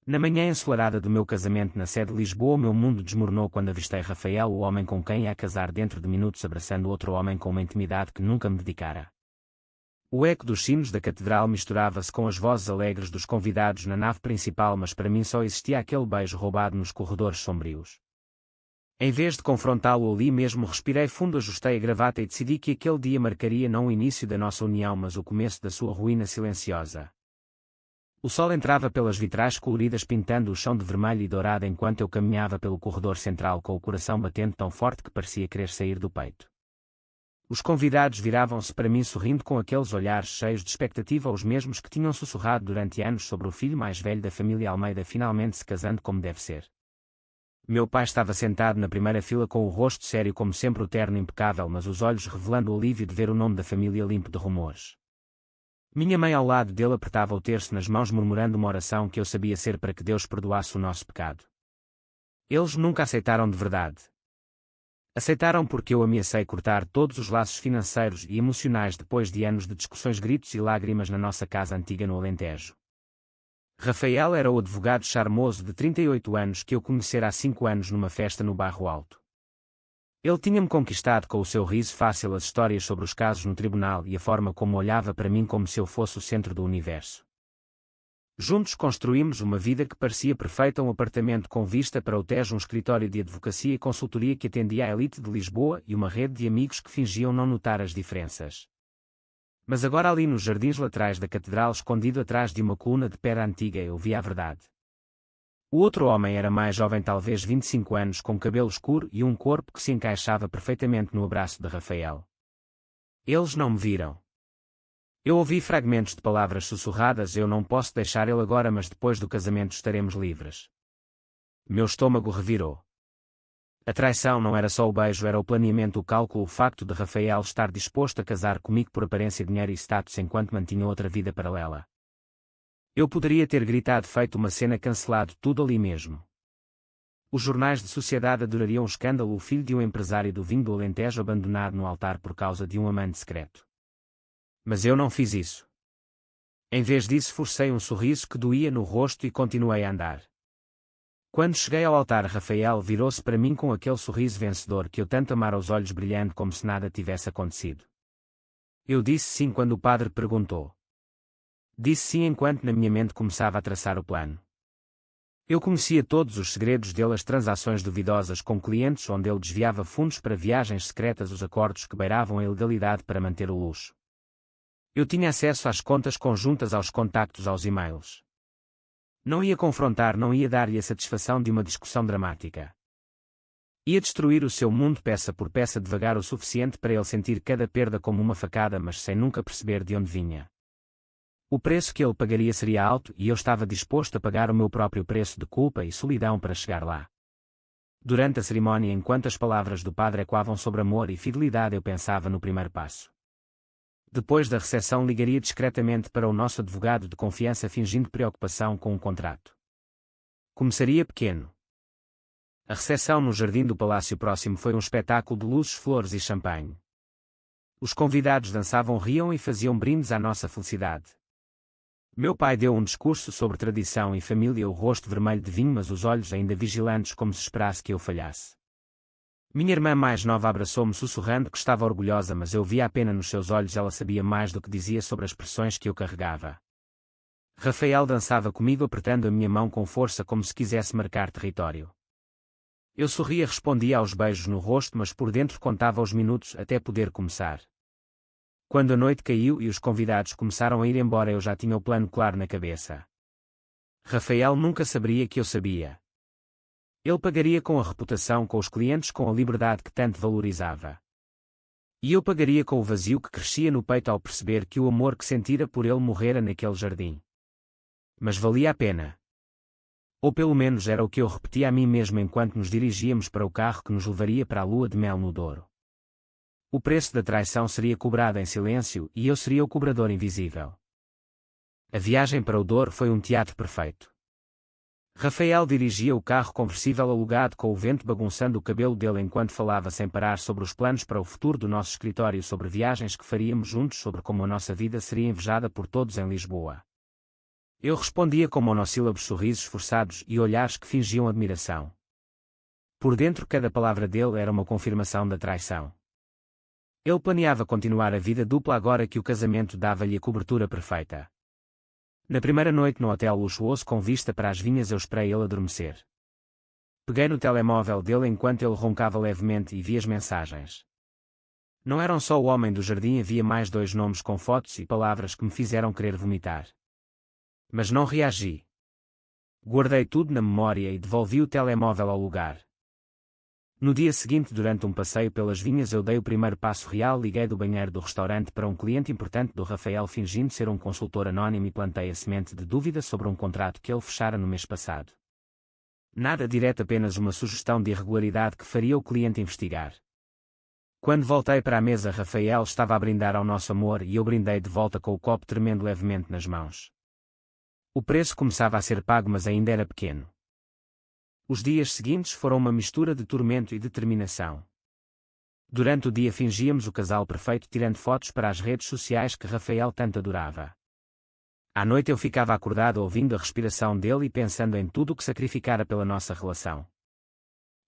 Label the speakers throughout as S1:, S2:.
S1: Na manhã ensolarada do meu casamento na sede de Lisboa, o meu mundo desmoronou quando avistei Rafael, o homem com quem ia casar, dentro de minutos abraçando outro homem com uma intimidade que nunca me dedicara. O eco dos sinos da catedral misturava-se com as vozes alegres dos convidados na nave principal, mas para mim só existia aquele beijo roubado nos corredores sombrios. Em vez de confrontá-lo ali mesmo, respirei fundo, ajustei a gravata e decidi que aquele dia marcaria não o início da nossa união, mas o começo da sua ruína silenciosa. O sol entrava pelas vitrais coloridas, pintando o chão de vermelho e dourado enquanto eu caminhava pelo corredor central com o coração batendo tão forte que parecia querer sair do peito. Os convidados viravam-se para mim sorrindo com aqueles olhares cheios de expectativa, os mesmos que tinham sussurrado durante anos sobre o filho mais velho da família Almeida finalmente se casando como deve ser. Meu pai estava sentado na primeira fila com o rosto sério como sempre, o terno impecável, mas os olhos revelando o alívio de ver o nome da família limpo de rumores. Minha mãe ao lado dele apertava o terço nas mãos, murmurando uma oração que eu sabia ser para que Deus perdoasse o nosso pecado. Eles nunca aceitaram de verdade. Aceitaram porque eu ameacei cortar todos os laços financeiros e emocionais depois de anos de discussões, gritos e lágrimas na nossa casa antiga no Alentejo. Rafael era o advogado charmoso de 38 anos que eu conhecera há 5 anos numa festa no Bairro Alto. Ele tinha-me conquistado com o seu riso fácil, as histórias sobre os casos no tribunal e a forma como olhava para mim como se eu fosse o centro do universo. Juntos construímos uma vida que parecia perfeita, um apartamento com vista para o Tejo, um escritório de advocacia e consultoria que atendia à elite de Lisboa e uma rede de amigos que fingiam não notar as diferenças. Mas agora, ali nos jardins laterais da catedral, escondido atrás de uma coluna de pedra antiga, eu via a verdade. O outro homem era mais jovem, talvez 25 anos, com cabelo escuro e um corpo que se encaixava perfeitamente no abraço de Rafael. Eles não me viram. Eu ouvi fragmentos de palavras sussurradas: eu não posso deixar ele agora, mas depois do casamento estaremos livres. Meu estômago revirou. A traição não era só o beijo, era o planeamento, o cálculo, o facto de Rafael estar disposto a casar comigo por aparência, dinheiro e status enquanto mantinha outra vida paralela. Eu poderia ter gritado, feito uma cena, cancelado tudo ali mesmo. Os jornais de sociedade adorariam o escândalo: o filho de um empresário do vinho do Alentejo abandonado no altar por causa de um amante secreto. Mas eu não fiz isso. Em vez disso, forcei um sorriso que doía no rosto e continuei a andar. Quando cheguei ao altar, Rafael virou-se para mim com aquele sorriso vencedor que eu tanto amara, os olhos brilhando como se nada tivesse acontecido. Eu disse sim quando o padre perguntou. Disse sim enquanto na minha mente começava a traçar o plano. Eu conhecia todos os segredos dele, as transações duvidosas com clientes onde ele desviava fundos para viagens secretas, os acordos que beiravam a ilegalidade para manter o luxo. Eu tinha acesso às contas conjuntas, aos contactos, aos e-mails. Não ia confrontar, não ia dar-lhe a satisfação de uma discussão dramática. Ia destruir o seu mundo peça por peça, devagar o suficiente para ele sentir cada perda como uma facada, mas sem nunca perceber de onde vinha. O preço que ele pagaria seria alto e eu estava disposto a pagar o meu próprio preço de culpa e solidão para chegar lá. Durante a cerimónia, enquanto as palavras do padre ecoavam sobre amor e fidelidade, eu pensava no primeiro passo. Depois da recepção, ligaria discretamente para o nosso advogado de confiança, fingindo preocupação com o contrato. Começaria pequeno. A recepção no jardim do palácio próximo foi um espetáculo de luzes, flores e champanhe. Os convidados dançavam, riam e faziam brindes à nossa felicidade. Meu pai deu um discurso sobre tradição e família, o rosto vermelho de vinho, mas os olhos ainda vigilantes, como se esperasse que eu falhasse. Minha irmã mais nova abraçou-me sussurrando que estava orgulhosa, mas eu via a pena nos seus olhos, ela sabia mais do que dizia sobre as pressões que eu carregava. Rafael dançava comigo, apertando a minha mão com força como se quisesse marcar território. Eu sorria, respondia aos beijos no rosto, mas por dentro contava os minutos até poder começar. Quando a noite caiu e os convidados começaram a ir embora, eu já tinha o plano claro na cabeça. Rafael nunca saberia que eu sabia. Ele pagaria com a reputação, com os clientes, com a liberdade que tanto valorizava. E eu pagaria com o vazio que crescia no peito ao perceber que o amor que sentira por ele morrera naquele jardim. Mas valia a pena. Ou pelo menos era o que eu repetia a mim mesmo enquanto nos dirigíamos para o carro que nos levaria para a lua de mel no Douro. O preço da traição seria cobrado em silêncio e eu seria o cobrador invisível. A viagem para o Douro foi um teatro perfeito. Rafael dirigia o carro conversível alugado, com o vento bagunçando o cabelo dele enquanto falava sem parar sobre os planos para o futuro do nosso escritório, sobre viagens que faríamos juntos, sobre como a nossa vida seria invejada por todos em Lisboa. Eu respondia com monossílabos sorrisos forçados e olhares que fingiam admiração. Por dentro cada palavra dele era uma confirmação da traição. Ele planeava continuar a vida dupla agora que o casamento dava-lhe a cobertura perfeita. Na primeira noite no hotel luxuoso com vista para as vinhas eu esperei ele adormecer. Peguei no telemóvel dele enquanto ele roncava levemente e vi as mensagens. Não eram só o homem do jardim, havia mais 2 nomes com fotos e palavras que me fizeram querer vomitar. Mas não reagi. Guardei tudo na memória e devolvi o telemóvel ao lugar. No dia seguinte, durante um passeio pelas vinhas, eu dei o primeiro passo real, liguei do banheiro do restaurante para um cliente importante do Rafael fingindo ser um consultor anónimo e plantei a semente de dúvida sobre um contrato que ele fechara no mês passado. Nada direto, apenas uma sugestão de irregularidade que faria o cliente investigar. Quando voltei para a mesa, Rafael estava a brindar ao nosso amor e eu brindei de volta com o copo tremendo levemente nas mãos. O preço começava a ser pago, mas ainda era pequeno. Os dias seguintes foram uma mistura de tormento e determinação. Durante o dia fingíamos o casal perfeito tirando fotos para as redes sociais que Rafael tanto adorava. À noite eu ficava acordado ouvindo a respiração dele e pensando em tudo o que sacrificara pela nossa relação.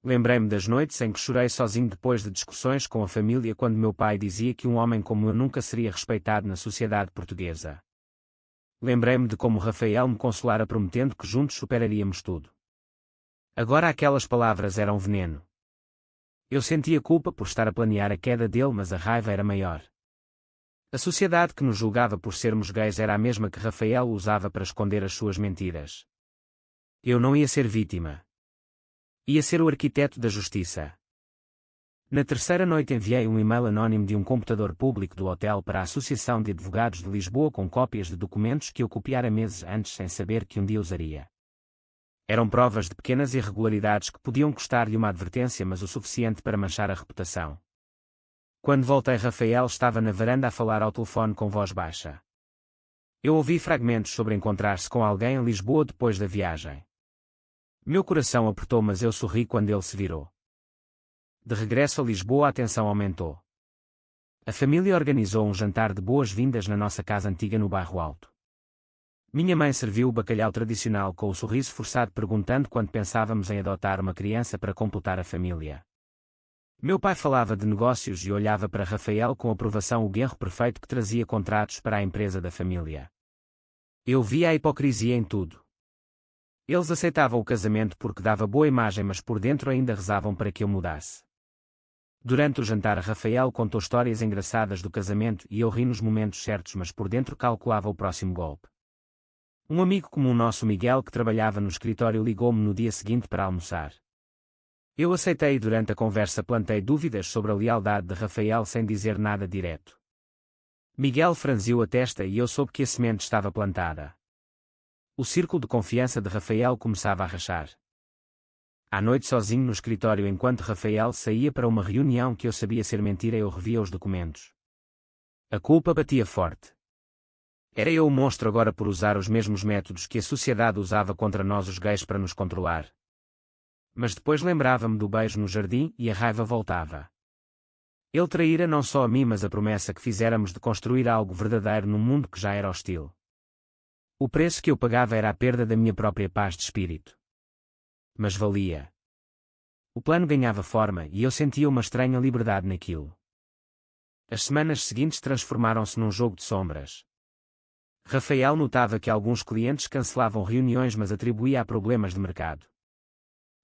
S1: Lembrei-me das noites em que chorei sozinho depois de discussões com a família quando meu pai dizia que um homem como eu nunca seria respeitado na sociedade portuguesa. Lembrei-me de como Rafael me consolara prometendo que juntos superaríamos tudo. Agora aquelas palavras eram veneno. Eu sentia culpa por estar a planear a queda dele, mas a raiva era maior. A sociedade que nos julgava por sermos gays era a mesma que Rafael usava para esconder as suas mentiras. Eu não ia ser vítima. Ia ser o arquiteto da justiça. Na terceira noite enviei um e-mail anónimo de um computador público do hotel para a Associação de Advogados de Lisboa com cópias de documentos que eu copiara meses antes sem saber que um dia usaria. Eram provas de pequenas irregularidades que podiam custar-lhe uma advertência, mas o suficiente para manchar a reputação. Quando voltei, Rafael estava na varanda a falar ao telefone com voz baixa. Eu ouvi fragmentos sobre encontrar-se com alguém em Lisboa depois da viagem. Meu coração apertou, mas eu sorri quando ele se virou. De regresso a Lisboa, a tensão aumentou. A família organizou um jantar de boas-vindas na nossa casa antiga no Bairro Alto. Minha mãe serviu o bacalhau tradicional com o sorriso forçado, perguntando quando pensávamos em adotar uma criança para completar a família. Meu pai falava de negócios e olhava para Rafael com aprovação, o genro perfeito que trazia contratos para a empresa da família. Eu via a hipocrisia em tudo. Eles aceitavam o casamento porque dava boa imagem, mas por dentro ainda rezavam para que eu mudasse. Durante o jantar, Rafael contou histórias engraçadas do casamento e eu ri nos momentos certos, mas por dentro calculava o próximo golpe. Um amigo comum nosso, Miguel, que trabalhava no escritório, ligou-me no dia seguinte para almoçar. Eu aceitei e durante a conversa plantei dúvidas sobre a lealdade de Rafael sem dizer nada direto. Miguel franziu a testa e eu soube que a semente estava plantada. O círculo de confiança de Rafael começava a rachar. À noite, sozinho no escritório enquanto Rafael saía para uma reunião que eu sabia ser mentira, eu revia os documentos. A culpa batia forte. Era eu o monstro agora por usar os mesmos métodos que a sociedade usava contra nós os gays para nos controlar. Mas depois lembrava-me do beijo no jardim e a raiva voltava. Ele traíra não só a mim, mas a promessa que fizéramos de construir algo verdadeiro num mundo que já era hostil. O preço que eu pagava era a perda da minha própria paz de espírito. Mas valia. O plano ganhava forma e eu sentia uma estranha liberdade naquilo. As semanas seguintes transformaram-se num jogo de sombras. Rafael notava que alguns clientes cancelavam reuniões, mas atribuía a problemas de mercado.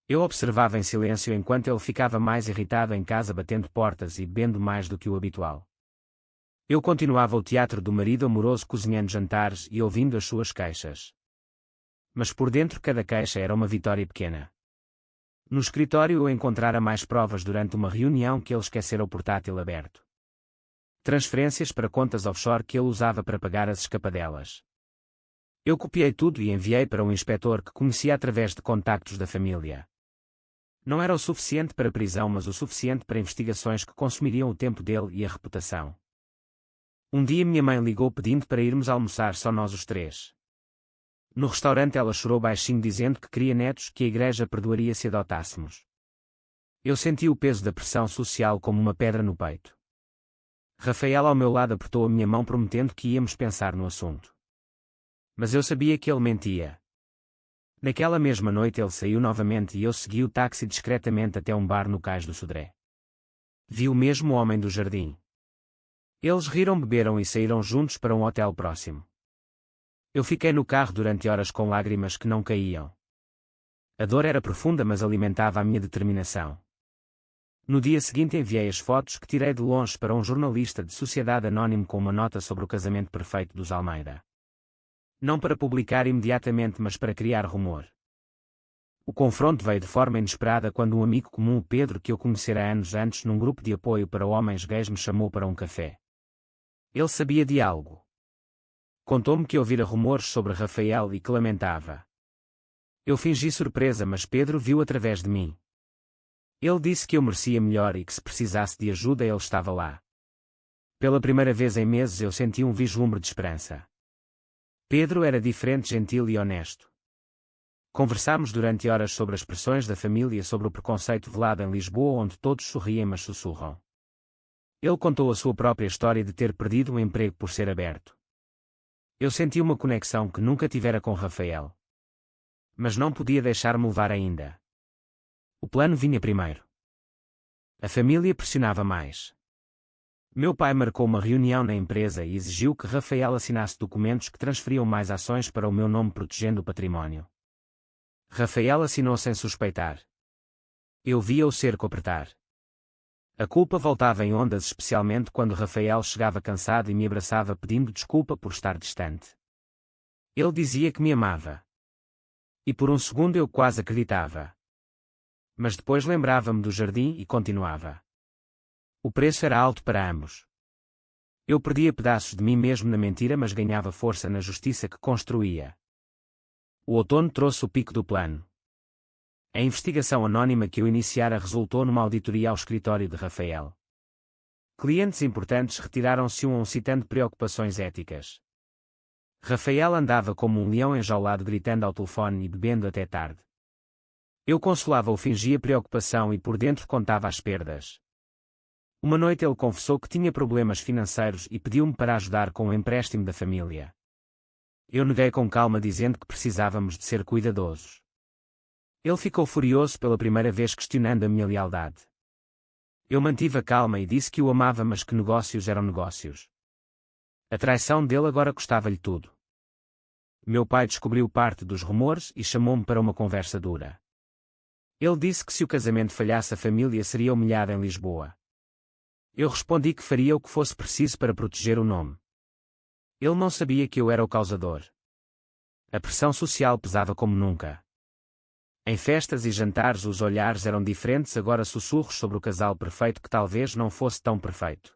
S1: Eu observava em silêncio enquanto ele ficava mais irritado em casa, batendo portas e bebendo mais do que o habitual. Eu continuava o teatro do marido amoroso, cozinhando jantares e ouvindo as suas queixas. Mas por dentro cada queixa era uma vitória pequena. No escritório eu encontrara mais provas durante uma reunião que ele esquecera o portátil aberto. Transferências para contas offshore que ele usava para pagar as escapadelas. Eu copiei tudo e enviei para um inspetor que conhecia através de contactos da família. Não era o suficiente para prisão, mas o suficiente para investigações que consumiriam o tempo dele e a reputação. Um dia minha mãe ligou pedindo para irmos almoçar só nós os 3. No restaurante ela chorou baixinho dizendo que queria netos, que a igreja perdoaria se adotássemos. Eu senti o peso da pressão social como uma pedra no peito. Rafael ao meu lado apertou a minha mão prometendo que íamos pensar no assunto. Mas eu sabia que ele mentia. Naquela mesma noite ele saiu novamente e eu segui o táxi discretamente até um bar no Cais do Sodré. Vi o mesmo homem do jardim. Eles riram, beberam e saíram juntos para um hotel próximo. Eu fiquei no carro durante horas com lágrimas que não caíam. A dor era profunda, mas alimentava a minha determinação. No dia seguinte enviei as fotos que tirei de longe para um jornalista de Sociedade Anónimo com uma nota sobre o casamento perfeito dos Almeida. Não para publicar imediatamente, mas para criar rumor. O confronto veio de forma inesperada quando um amigo comum, o Pedro, que eu conhecera anos antes num grupo de apoio para homens gays, me chamou para um café. Ele sabia de algo. Contou-me que ouvira rumores sobre Rafael e que lamentava. Eu fingi surpresa, mas Pedro viu através de mim. Ele disse que eu merecia melhor e que se precisasse de ajuda ele estava lá. Pela primeira vez em meses eu senti um vislumbre de esperança. Pedro era diferente, gentil e honesto. Conversámos durante horas sobre as pressões da família, sobre o preconceito velado em Lisboa, onde todos sorriem mas sussurram. Ele contou a sua própria história de ter perdido o emprego por ser aberto. Eu senti uma conexão que nunca tivera com Rafael. Mas não podia deixar-me levar ainda. O plano vinha primeiro. A família pressionava mais. Meu pai marcou uma reunião na empresa e exigiu que Rafael assinasse documentos que transferiam mais ações para o meu nome, protegendo o património. Rafael assinou sem suspeitar. Eu via o cerco apertar. A culpa voltava em ondas, especialmente quando Rafael chegava cansado e me abraçava pedindo desculpa por estar distante. Ele dizia que me amava. E por um segundo eu quase acreditava. Mas depois lembrava-me do jardim e continuava. O preço era alto para ambos. Eu perdia pedaços de mim mesmo na mentira, mas ganhava força na justiça que construía. O outono trouxe o pico do plano. A investigação anónima que eu iniciara resultou numa auditoria ao escritório de Rafael. Clientes importantes retiraram-se um a um citando preocupações éticas. Rafael andava como um leão enjaulado, gritando ao telefone e bebendo até tarde. Eu consolava-o, fingia preocupação e por dentro contava as perdas. Uma noite ele confessou que tinha problemas financeiros e pediu-me para ajudar com o empréstimo da família. Eu neguei com calma, dizendo que precisávamos de ser cuidadosos. Ele ficou furioso pela primeira vez, questionando a minha lealdade. Eu mantive a calma e disse que o amava, mas que negócios eram negócios. A traição dele agora custava-lhe tudo. Meu pai descobriu parte dos rumores e chamou-me para uma conversa dura. Ele disse que se o casamento falhasse a família seria humilhada em Lisboa. Eu respondi que faria o que fosse preciso para proteger o nome. Ele não sabia que eu era o causador. A pressão social pesava como nunca. Em festas e jantares os olhares eram diferentes, agora sussurros sobre o casal perfeito que talvez não fosse tão perfeito.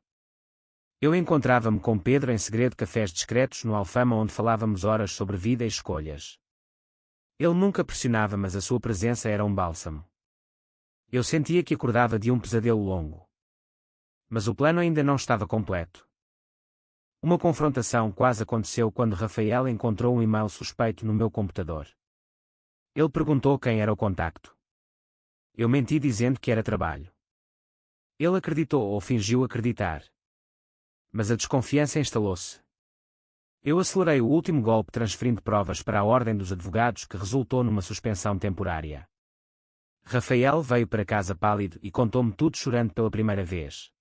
S1: Eu encontrava-me com Pedro em segredo, cafés discretos no Alfama, onde falávamos horas sobre vida e escolhas. Ele nunca pressionava, mas a sua presença era um bálsamo. Eu sentia que acordava de um pesadelo longo. Mas o plano ainda não estava completo. Uma confrontação quase aconteceu quando Rafael encontrou um e-mail suspeito no meu computador. Ele perguntou quem era o contacto. Eu menti dizendo que era trabalho. Ele acreditou ou fingiu acreditar. Mas a desconfiança instalou-se. Eu acelerei o último golpe, transferindo provas para a Ordem dos Advogados, que resultou numa suspensão temporária. Rafael veio para casa pálido e contou-me tudo, chorando pela primeira vez.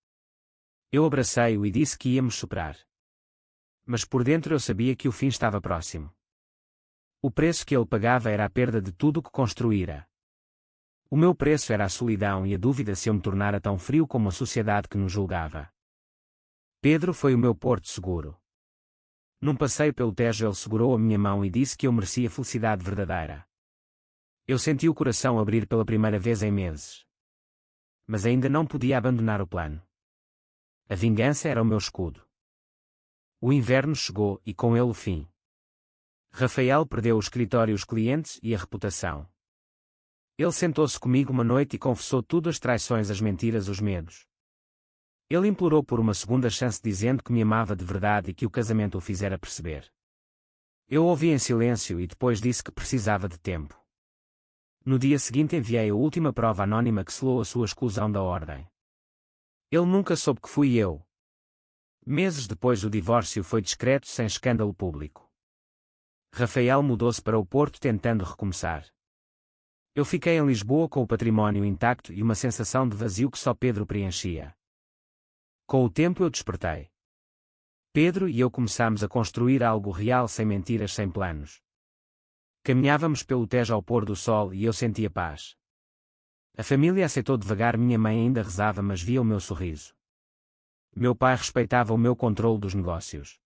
S1: Eu abracei-o e disse que íamos superar. Mas por dentro eu sabia que o fim estava próximo. O preço que ele pagava era a perda de tudo o que construíra. O meu preço era a solidão e a dúvida se eu me tornara tão frio como a sociedade que nos julgava. Pedro foi o meu porto seguro. Num passeio pelo Tejo ele segurou a minha mão e disse que eu merecia felicidade verdadeira. Eu senti o coração abrir pela primeira vez em meses. Mas ainda não podia abandonar o plano. A vingança era o meu escudo. O inverno chegou e com ele o fim. Rafael perdeu o escritório, os clientes e a reputação. Ele sentou-se comigo uma noite e confessou tudo: as traições, as mentiras, os medos. Ele implorou por uma segunda chance, dizendo que me amava de verdade e que o casamento o fizera perceber. Eu ouvi em silêncio e depois disse que precisava de tempo. No dia seguinte enviei a última prova anónima que selou a sua exclusão da ordem. Ele nunca soube que fui eu. Meses depois o divórcio foi discreto, sem escândalo público. Rafael mudou-se para o Porto tentando recomeçar. Eu fiquei em Lisboa com o património intacto e uma sensação de vazio que só Pedro preenchia. Com o tempo eu despertei. Pedro e eu começámos a construir algo real sem mentiras, sem planos. Caminhávamos pelo Tejo ao pôr do sol e eu sentia paz. A família aceitou devagar, minha mãe ainda rezava, mas via o meu sorriso. Meu pai respeitava o meu controle dos negócios.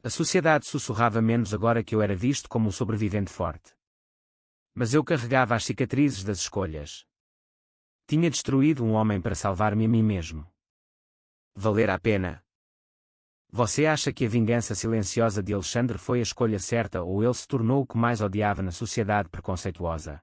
S1: A sociedade sussurrava menos agora que eu era visto como um sobrevivente forte. Mas eu carregava as cicatrizes das escolhas. Tinha destruído um homem para salvar-me a mim mesmo. Valer a pena. Você acha que a vingança silenciosa de Alexandre foi a escolha certa ou ele se tornou o que mais odiava na sociedade preconceituosa?